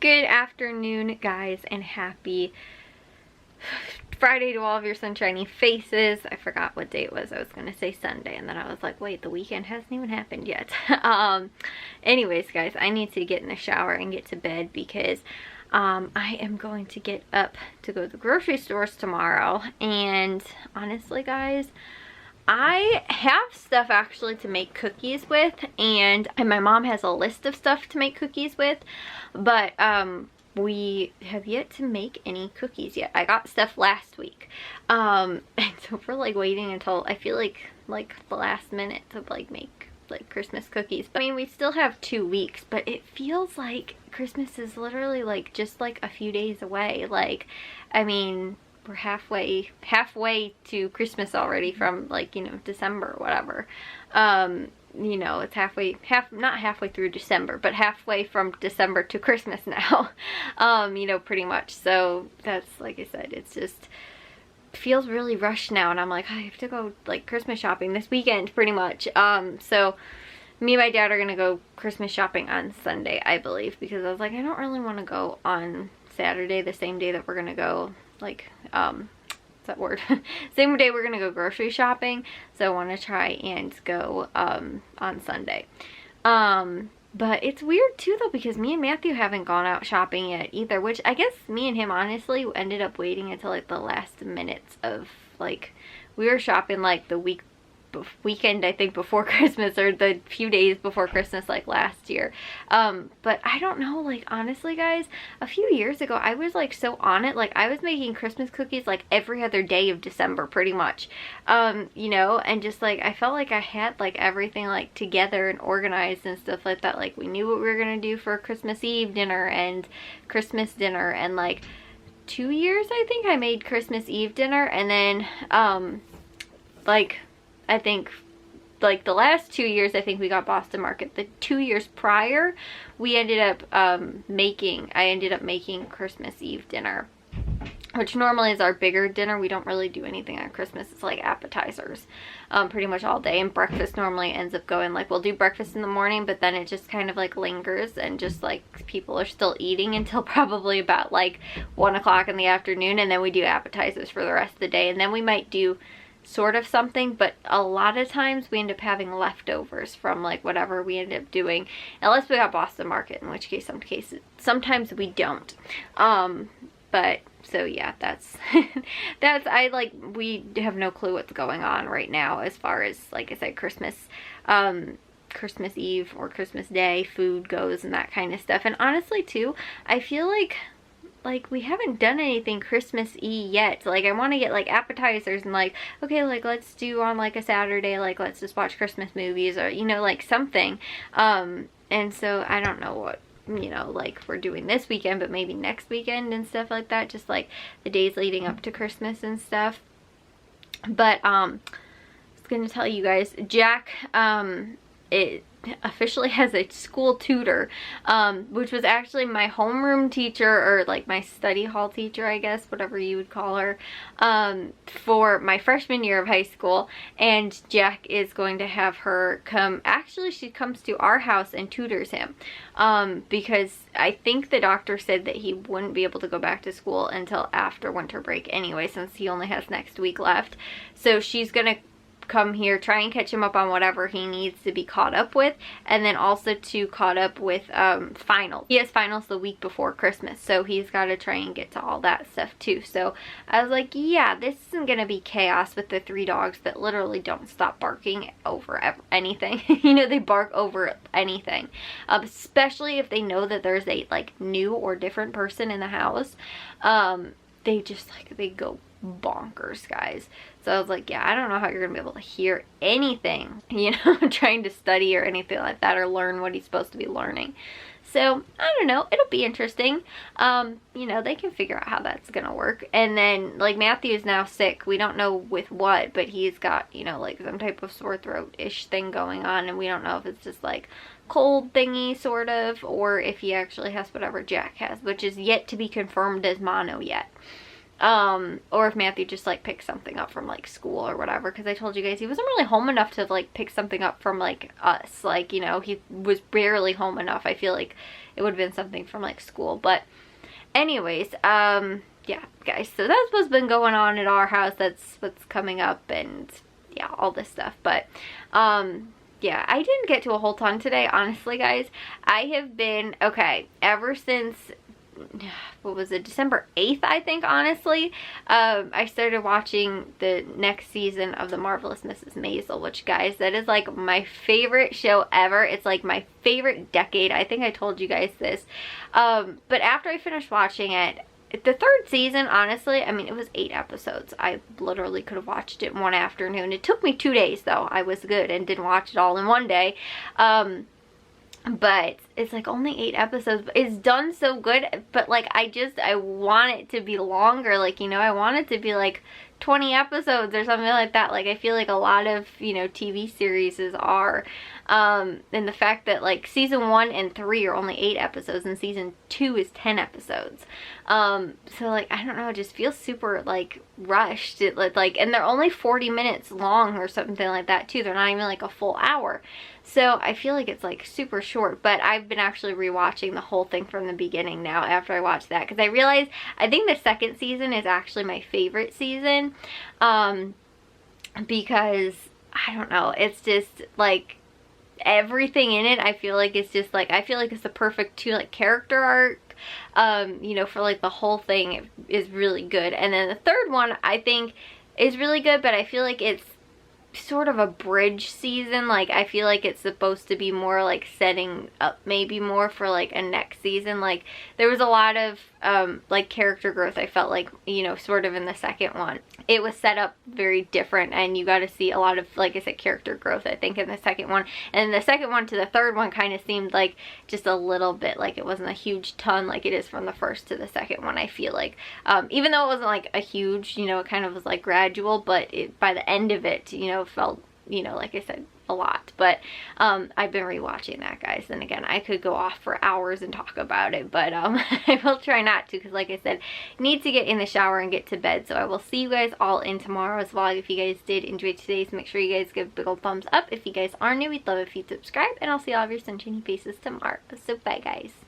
Good afternoon, guys, and happy Friday to all of your sunshiny faces. I forgot what day it was. I was gonna say Sunday, and then I was like, wait, the weekend hasn't even happened yet. Anyways, guys, I need to get in the shower and get to bed because I am going to get up to go to the grocery stores tomorrow. And honestly, guys, I have stuff actually to make cookies with, and my mom has a list of stuff to make cookies with, but we have yet to make any cookies yet. I got stuff last week, and so we're like waiting until I feel like the last minute to like make like Christmas cookies. I mean, we still have 2 weeks, but it feels like Christmas is literally like just like a few days away. Like, I mean, we're halfway to Christmas already from, like, you know, December or whatever. You know, it's not halfway through December, but halfway from December to Christmas now. You know, pretty much. So that's, like I said, it's just feels really rushed now, and I'm like, I have to go like Christmas shopping this weekend pretty much. So me and my dad are gonna go Christmas shopping on Sunday, I believe, because I was like, I don't really want to go on Saturday, the same day that we're gonna go, like, what's that word? Same day we're gonna go grocery shopping, so I want to try and go on Sunday. But it's weird too though, because me and Matthew haven't gone out shopping yet either, which I guess me and him honestly ended up waiting until like the last minutes of, like, we were shopping like the weekend I think before Christmas, or the few days before Christmas, like last year. But I don't know, like, honestly guys, a few years ago I was like so on it. Like, I was making Christmas cookies like every other day of December pretty much, you know, and just like I felt like I had like everything like together and organized and stuff like that. Like, we knew what we were gonna do for Christmas Eve dinner and Christmas dinner, and like 2 years I think I made Christmas Eve dinner, and then like I think like the last 2 years I think we got Boston Market. The 2 years prior we ended up I ended up making Christmas Eve dinner, which normally is our bigger dinner. We don't really do anything on Christmas. It's like appetizers pretty much all day, and breakfast normally ends up going, like, we'll do breakfast in the morning, but then it just kind of like lingers, and just like people are still eating until probably about like 1 o'clock in the afternoon, and then we do appetizers for the rest of the day, and then we might do sort of something, but a lot of times we end up having leftovers from like whatever we end up doing, unless we got Boston Market, in which case sometimes we don't. But so yeah, that's we have no clue what's going on right now as far as, like I said, Christmas Eve or Christmas Day food goes and that kind of stuff. And honestly too, I feel like we haven't done anything Christmas-y yet. Like, I want to get like appetizers and like, okay, like let's do on like a Saturday, like let's just watch Christmas movies, or, you know, like something. And so I don't know what, you know, like we're doing this weekend, but maybe next weekend and stuff like that, just like the days leading up to Christmas and stuff. But I was gonna tell you guys, Jack it officially has a school tutor, which was actually my homeroom teacher, or like my study hall teacher, I guess, whatever you would call her, for my freshman year of high school. And Jack is going to have her come, actually she comes to our house and tutors him, because I think the doctor said that he wouldn't be able to go back to school until after winter break anyway, since he only has next week left. So she's gonna come here, try and catch him up on whatever he needs to be caught up with, and then also to caught up with finals. He has finals the week before Christmas, so he's got to try and get to all that stuff too. So I was like, yeah, this isn't gonna be chaos with the 3 dogs that literally don't stop barking over anything. You know, they bark over anything, especially if they know that there's a like new or different person in the house. They just like, they go bonkers, guys. So I was like, yeah, I don't know how you're gonna be able to hear anything, you know, trying to study or anything like that, or learn what he's supposed to be learning. So I don't know, it'll be interesting. You know, they can figure out how that's gonna work. And then like Matthew is now sick. We don't know with what, but he's got, you know, like some type of sore throat-ish thing going on, and we don't know if it's just like cold thingy sort of, or if he actually has whatever Jack has, which is yet to be confirmed as mono yet. Or if Matthew just like picked something up from like school or whatever, because I told you guys he wasn't really home enough to like pick something up from like us, like, you know, he was barely home enough. I feel like it would have been something from like school. But anyways, yeah guys, so that's what's been going on at our house. That's what's coming up, and yeah, all this stuff. But yeah, I didn't get to a whole ton today, honestly, guys. I have been, okay, ever since, what was it, December 8th, I think, honestly, I started watching the next season of The Marvelous Mrs. Maisel, which, guys, that is like my favorite show ever. It's like my favorite decade. I think I told you guys this. But after I finished watching it, the third season, honestly, I mean, it was 8 episodes. I literally could have watched it in one afternoon. It took me 2 days, though. I was good and didn't watch it all in one day. But it's like only 8 episodes, but it's done so good. But like, I want it to be longer. Like, you know, I want it to be like 20 episodes or something like that. Like, I feel like a lot of, you know, TV series are. And the fact that like season 1 and 3 are only 8 episodes and season 2 is 10 episodes. So like, I don't know, it just feels super like rushed. It like, and they're only 40 minutes long or something like that too. They're not even like a full hour. So I feel like it's like super short, but I've been actually rewatching the whole thing from the beginning now after I watched that, because I realized I think the second season is actually my favorite season, because I don't know, it's just like everything in it, I feel like it's just like, I feel like it's the perfect two like character arc, you know, for like the whole thing is really good. And then the third one I think is really good, but I feel like it's sort of a bridge season. Like, I feel like it's supposed to be more like setting up maybe more for like a next season. Like, there was a lot of like character growth, I felt like, you know, sort of in the second one. It was set up very different, and you got to see a lot of, like I said, character growth, I think, in the second one. And the second one to the third one kind of seemed like just a little bit, like it wasn't a huge ton like it is from the first to the second one, I feel like. Even though it wasn't like a huge, you know, it kind of was like gradual, but by the end of it, you know, felt, you know, like I said, a lot. But I've been rewatching that, guys, and again, I could go off for hours and talk about it, but I will try not to, because like I said, need to get in the shower and get to bed. So I will see you guys all in tomorrow's vlog. If you guys did enjoy today's, make sure you guys give a big old thumbs up. If you guys are new, we'd love if you subscribe, and I'll see all of your sunshiny faces tomorrow. So bye, guys.